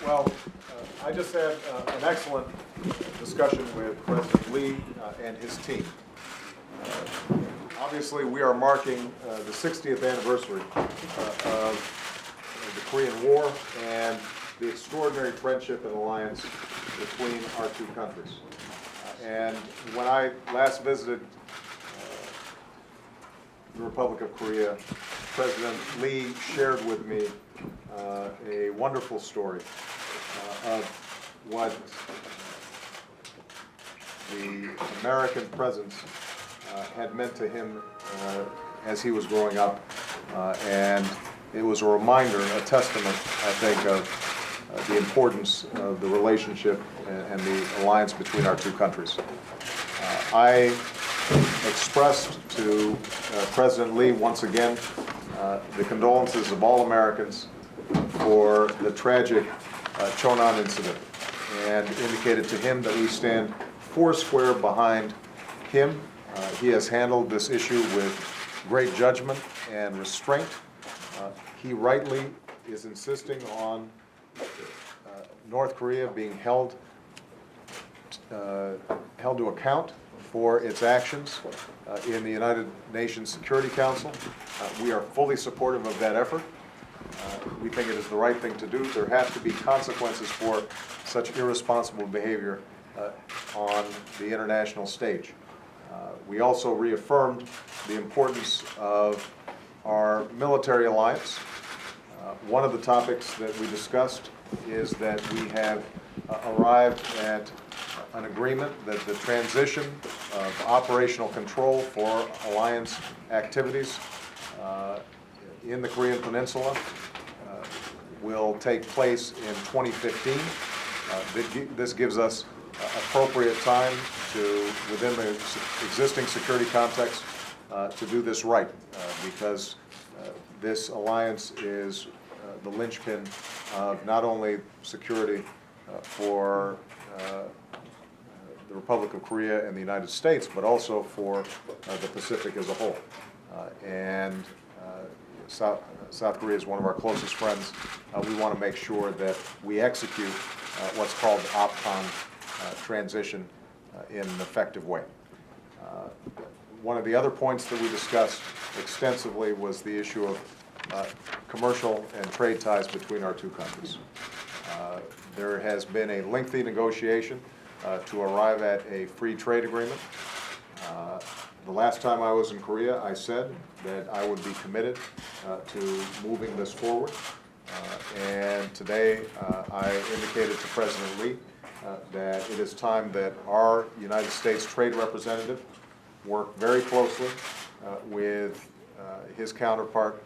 Well, I just had an excellent discussion with President Lee and his team. Obviously, we are marking the 60th anniversary of the Korean War and the extraordinary friendship and alliance between our two countries. And when I last visited the Republic of Korea, President Lee shared with me a wonderful story of what the American presence had meant to him as he was growing up, and it was a reminder, a testament, I think, of the importance of the relationship and the alliance between our two countries. I expressed to President Lee once again the condolences of all Americans for the tragic Chonan incident, and indicated to him that we stand foursquare behind him. He has handled this issue with great judgment and restraint. He rightly is insisting on North Korea being held to account for its actions in the United Nations Security Council. We are fully supportive of that effort. We think it is the right thing to do. There have to be consequences for such irresponsible behavior on the international stage. We also reaffirmed the importance of our military alliance. One of the topics that we discussed is that we have arrived at an agreement that the transition of operational control for alliance activities in the Korean Peninsula will take place in 2015. This gives us appropriate time to, within the existing security context, to do this right, because this alliance is the linchpin of not only security for the Republic of Korea and the United States, but also for the Pacific as a whole. And South Korea is one of our closest friends. We want to make sure that we execute what's called OPCON transition in an effective way. One of the other points that we discussed extensively was the issue of commercial and trade ties between our two countries. There has been a lengthy negotiation to arrive at a free trade agreement. The last time I was in Korea, I said that I would be committed to moving this forward. And today, I indicated to President Lee that it is time that our United States trade representative work very closely with his counterpart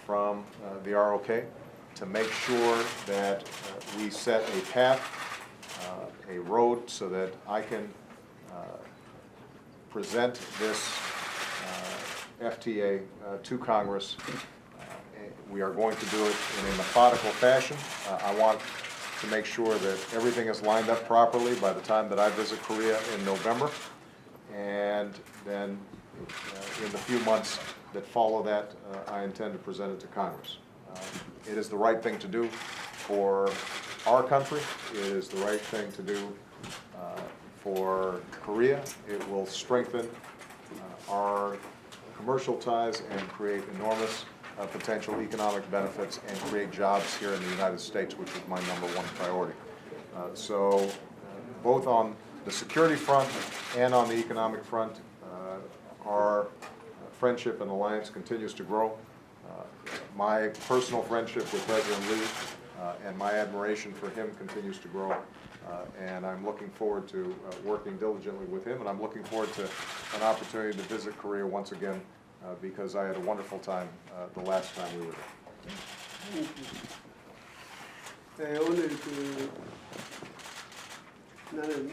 from the ROK to make sure that we set a path, a road, so that I can present this FTA to Congress. We are going to do it in a methodical fashion. I want to make sure that everything is lined up properly by the time that I visit Korea in November. And then in the few months that follow that, I intend to present it to Congress. It is the right thing to do for our country. It is the right thing to do for Korea. It will strengthen our commercial ties and create enormous potential economic benefits and create jobs here in the United States, which is my #1 priority. So both on the security front and on the economic front, our friendship and alliance continues to grow. My personal friendship with President Lee and my admiration for him continues to grow. And I'm looking forward to working diligently with him, and I'm looking forward to an opportunity to visit Korea once again because I had a wonderful time the last time we were there. 네, 오늘 나는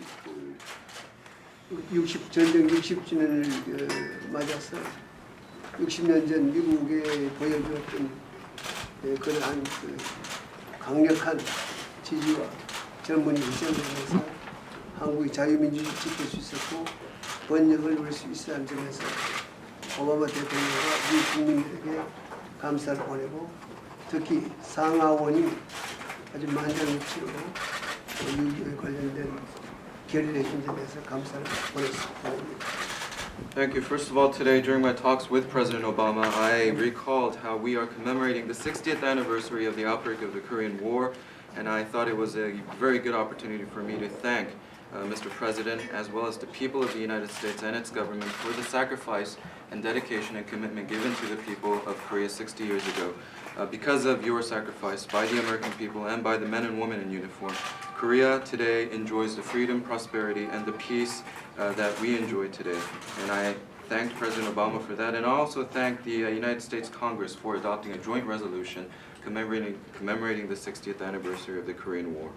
전쟁 60주년을 맞아서 60년 전 미국에 보여주었던 그러한 강력한 지지와 젊은이 의정에서 한국의 자유민주주의 지킬 수 있었고 번영을 이룰 수 있었다는 점에서 오바마 대통령과 미 국민들에게 감사를 보내고 특히 상하원이 아주 만장일치로 6.25에 관련된 결의를 해준 데 대해서 감사를 보냈습니다. Thank you. First of all, today during my talks with President Obama, I recalled how we are commemorating the 60th anniversary of the outbreak of the Korean War, and I thought it was a very good opportunity for me to thank Mr. President, as well as the people of the United States and its government for the sacrifice and dedication and commitment given to the people of Korea 60 years ago. Because of your sacrifice by the American people and by the men and women in uniform, Korea today enjoys the freedom, prosperity, and the peace that we enjoy today. And I thanked President Obama for that, and I also thanked the United States Congress for adopting a joint resolution commemorating the 60th anniversary of the Korean War.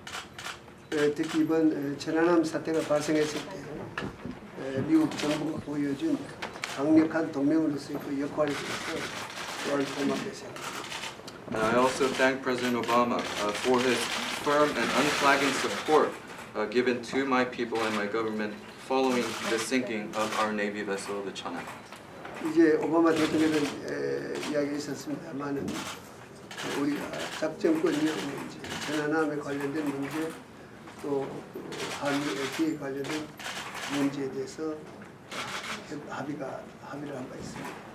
특히 이번 천안함 사태가 발생했을 때 미국 정부가 보여준 강력한 동맹으로서의 그 역할에 대해서 또한 고맙게 생각합니다. And I also thank President Obama for his firm and unflagging support given to my people and my government following the sinking of our Navy vessel, the Cheonan. 이제 오바마 대통령은 이야기 있었습니다만은 우리가 작전권 이용 문제, 천안함에 관련된 문제, 또 한미 FTA에 관련된 문제에 대해서 합의를 한 바 있습니다.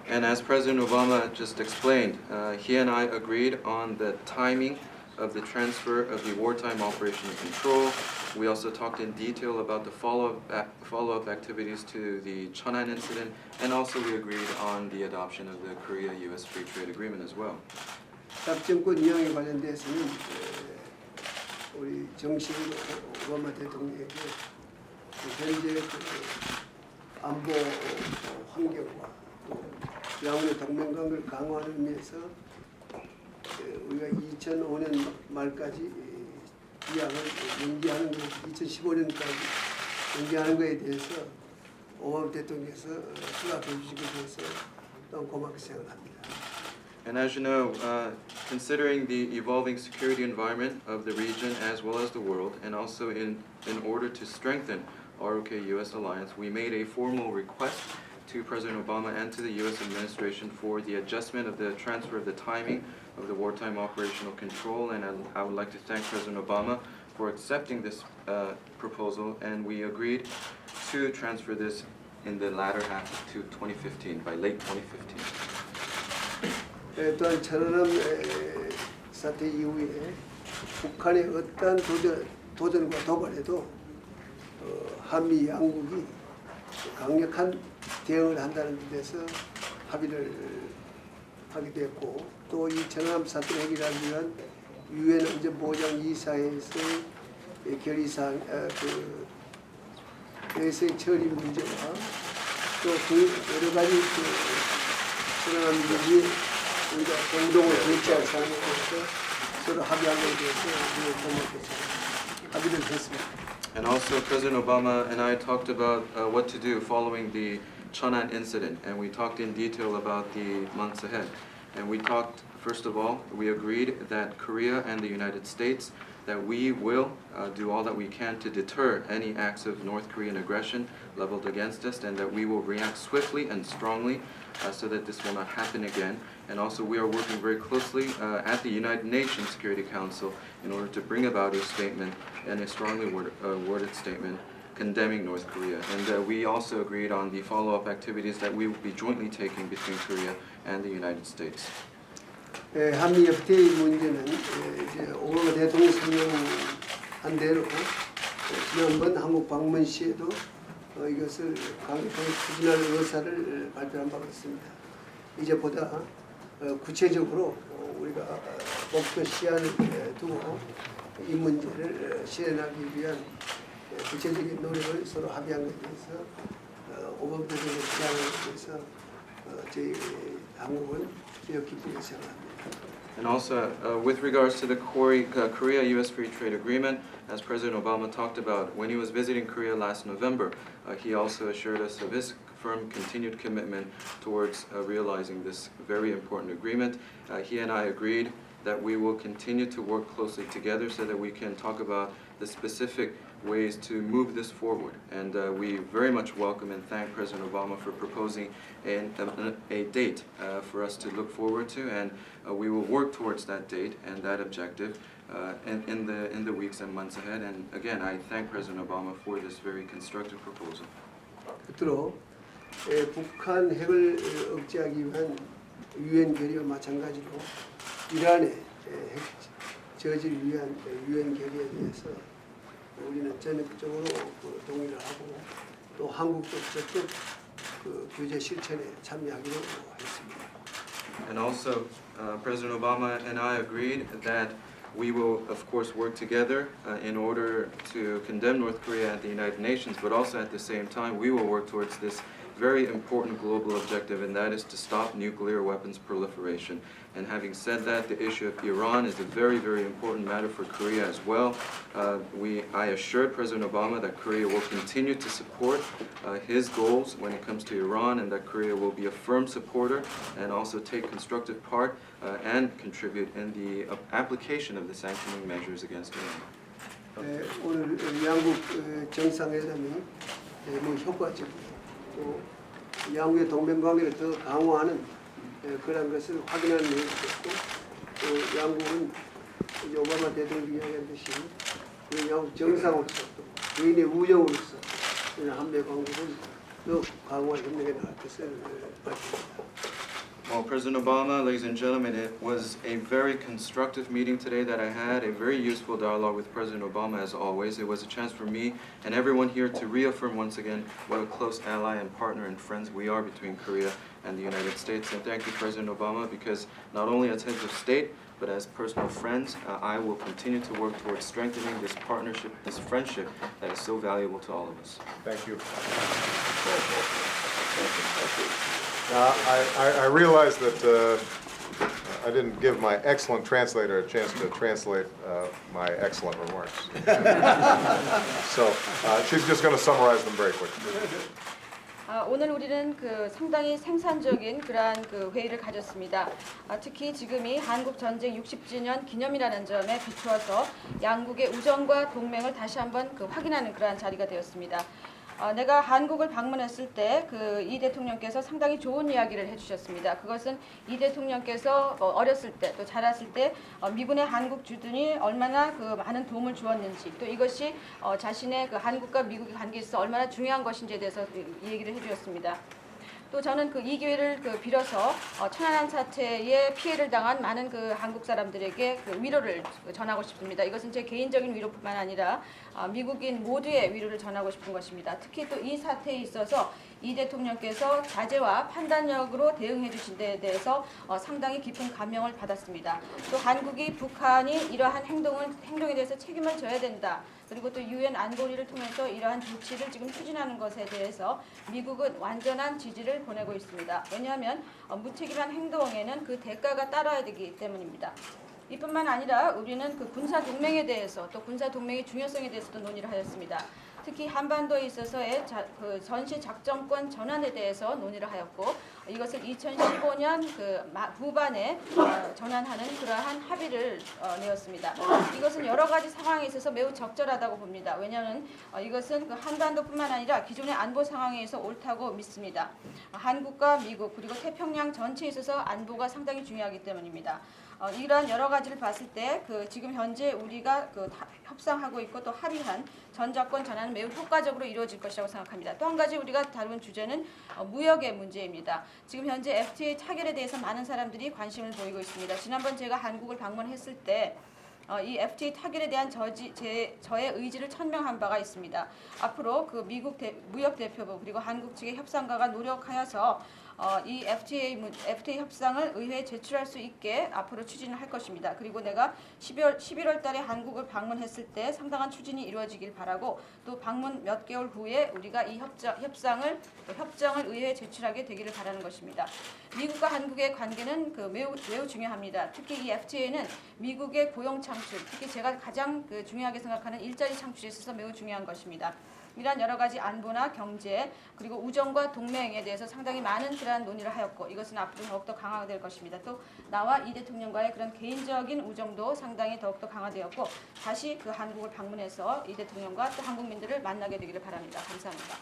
And as President Obama just explained, he and I agreed on the timing of the transfer of the wartime operational control. We also talked in detail about the follow-up activities to the Cheonan incident, and also we agreed on the adoption of the Korea-U.S. Free Trade Agreement as well. 작전권 이용에 관련돼서는 우리 정식으로 오바마 대통령에게 현재 안보 환경과 또 양국의 동맹관계를 강화하는 의미에서 우리가 2005년 말까지 이양을 연기하는 것, 2015년까지 연기하는 것에 대해서 오바마 대통령께서 수락해 주시게 돼서 너무 고맙게 생각합니다. And as you know, considering the evolving security environment of the region as well as the world, and also in order to strengthen ROK-US alliance, we made a formal request to President Obama and to the U.S. administration for the adjustment of the transfer of the timing of the wartime operational control, and I would like to thank President Obama for accepting this proposal, and we agreed to transfer this in the latter half to 2015, by late 2015. 또한 천안함 사태 이후에 북한의 어떠한 도전과 도발에도 한미 양국이 강력한 대응을 한다는 데서 합의를 하게 됐고, 또 이 천안함 사태를 해결하기 위한 유엔 안전보장 이사회에서의 결의사항, 대생 처리 문제와 또 그 여러 가지 천안함 이후에 우리가 공동으로 대처할 사항에 대해서 서로 합의한 것에 대해서 고맙게 합의를 했습니다. And also President Obama and I talked about what to do following the Cheonan incident, and we talked in detail about the months ahead. And we talked, first of all, we agreed that Korea and the United States, that we will do all that we can to deter any acts of North Korean aggression leveled against us, and that we will react swiftly and strongly so that this will not happen again. And also we are working very closely at the United Nations Security Council in order to bring about a statement, and a strongly worded statement condemning North Korea. And we also agreed on the follow-up activities that we will be jointly taking between Korea and the United States. 한미 FTA 문제는 이제 오바마 대통령 설명한 대로 지난번 한국 방문 시에도 이것을 강력하게 추진할 의사를 발표한 바가 있습니다. 이제 보다 구체적으로 우리가 목표 시한을 두고 이 문제를 실현하기 위한 구체적인 노력을 서로 합의한 것에 대해서 오바마 대통령 시한에 대해서 저희 한국은 매우 기쁘게 생각합니다. And also, with regards to the Korea-U.S. Free Trade Agreement, as President Obama talked about when he was visiting Korea last November, he also assured us of his firm continued commitment towards realizing this very important agreement. He and I agreed that we will continue to work closely together so that we can talk about the specific ways to move this forward. And we very much welcome and thank President Obama for proposing a date for us to look forward to, and we will work towards that date and that objective in the weeks and months ahead. And again, I thank President Obama for this very constructive proposal. 끝으로 북한 핵을 억제하기 위한 유엔 결의와 마찬가지로 이란의 핵 저지를 위한 유엔 결의에 대해서 우리는 전격적으로 동의를 하고 또 한국도 적극 그 규제 실천에 참여하기로 했습니다. And also, President Obama and I agreed that we will, of course, work together in order to condemn North Korea at the United Nations, but also at the same time, we will work towards this very important global objective, and that is to stop nuclear weapons proliferation. And having said that, the issue of Iran is a very, very important matter for Korea as well. I assured President Obama that Korea will continue to support his goals when it comes to Iran, and that Korea will be a firm supporter and also take constructive part and contribute in the application of the sanctioning measures against Iran. 오늘 양국 정상회담이 뭐 효과적이고 또 양국의 동맹관계를 더 강화하는 그런 것을 확인하는 내용이었고 또 양국은 이제 오바마 대통령이 이야기했듯이 그 양국 정상으로서 또 개인의 우정으로서 한미 관계를 더 강화 협력에 나갈 것을 밝혔습니다. Well, President Obama, ladies and gentlemen, it was a very constructive meeting today that I had, a very useful dialogue with President Obama as always. It was a chance for me and everyone here to reaffirm once again what a close ally and partner and friends we are between Korea and the United States. And thank you, President Obama, because not only as heads of state, but as personal friends, I will continue to work towards strengthening this partnership, this friendship that is so valuable to all of us. Thank you. Now, I realize that I didn't give my excellent translator a chance to translate my excellent remarks. So she's just going to summarize them very quickly. 오늘 우리는 그 상당히 생산적인 그러한 그 회의를 가졌습니다. 특히 지금이 한국 전쟁 60주년 기념이라는 점에 비추어서 양국의 우정과 동맹을 다시 한번 그 확인하는 그러한 자리가 되었습니다. 내가 한국을 방문했을 때 그 이 대통령께서 상당히 좋은 이야기를 해주셨습니다. 그것은 이 대통령께서 어렸을 때 또 자랐을 때 미군의 한국 주둔이 얼마나 그 많은 도움을 주었는지 또 이것이 자신의 그 한국과 미국의 관계에 있어 얼마나 중요한 것인지에 대해서 이 얘기를 해주셨습니다. 또 저는 그 이 기회를 그 빌어서 천안함 사태에 피해를 당한 많은 그 한국 사람들에게 그 위로를 전하고 싶습니다. 이것은 제 개인적인 위로뿐만 아니라 미국인 모두의 위로를 전하고 싶은 것입니다. 특히 또 이 사태에 있어서 이 대통령께서 자제와 판단력으로 대응해 주신 데에 대해서 상당히 깊은 감명을 받았습니다. 또 한국이 북한이 이러한 행동에 대해서 책임을 져야 된다. 그리고 또 유엔 안보리를 통해서 이러한 조치를 지금 추진하는 것에 대해서 미국은 완전한 지지를 보내고 있습니다. 왜냐하면 무책임한 행동에는 그 대가가 따라야 되기 때문입니다. 이뿐만 아니라 우리는 그 군사 동맹에 대해서 또 군사 동맹의 중요성에 대해서도 논의를 하였습니다. 특히 한반도에 있어서의 그 전시 작전권 전환에 대해서 논의를 하였고 이것을 2015년 그 후반에 전환하는 그러한 합의를 내었습니다. 이것은 여러 가지 상황에 있어서 매우 적절하다고 봅니다. 왜냐하면 이것은 그 한반도뿐만 아니라 기존의 안보 상황에서 옳다고 믿습니다. 한국과 미국 그리고 태평양 전체에 있어서 안보가 상당히 중요하기 때문입니다. 이러한 여러 가지를 봤을 때 그 지금 현재 우리가 그 협상하고 있고 또 합의한 전작권 전환은 매우 효과적으로 이루어질 것이라고 생각합니다. 또 한 가지 우리가 다룬 주제는 무역의 문제입니다. 지금 현재 FTA 타결에 대해서 많은 사람들이 관심을 보이고 있습니다. 지난번 제가 한국을 방문했을 때 이 FTA 타결에 대한 저의 의지를 천명한 바가 있습니다. 앞으로 그 미국 무역 대표부 그리고 한국 측의 협상가가 노력하여서 이 FTA 협상을 의회에 제출할 수 있게 앞으로 추진을 할 것입니다. 그리고 내가 11월 달에 한국을 방문했을 때 상당한 추진이 이루어지길 바라고 또 방문 몇 개월 후에 우리가 이 협정을 의회에 제출하게 되기를 바라는 것입니다. 미국과 한국의 관계는 그 매우 중요합니다. 특히 이 FTA는 미국의 고용 창출, 특히 제가 가장 그 중요하게 생각하는 일자리 창출에 있어서 매우 중요한 것입니다. 이러한 여러 가지 안보나 경제 그리고 우정과 동맹에 대해서 상당히 많은 그러한 논의를 하였고 이것은 앞으로 더욱더 강화될 것입니다. 또 나와 이 대통령과의 그런 개인적인 우정도 상당히 더욱더 강화되었고 다시 그 한국을 방문해서 이 대통령과 또 한국민들을 만나게 되기를 바랍니다. 감사합니다.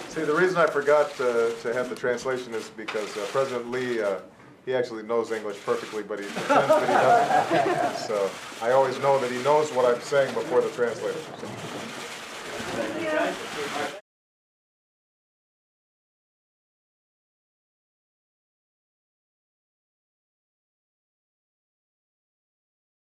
See, the reason I forgot to have the translation is because President Lee He actually knows English perfectly, but he pretends that he doesn't. So I always know that he knows what I'm saying before the translator.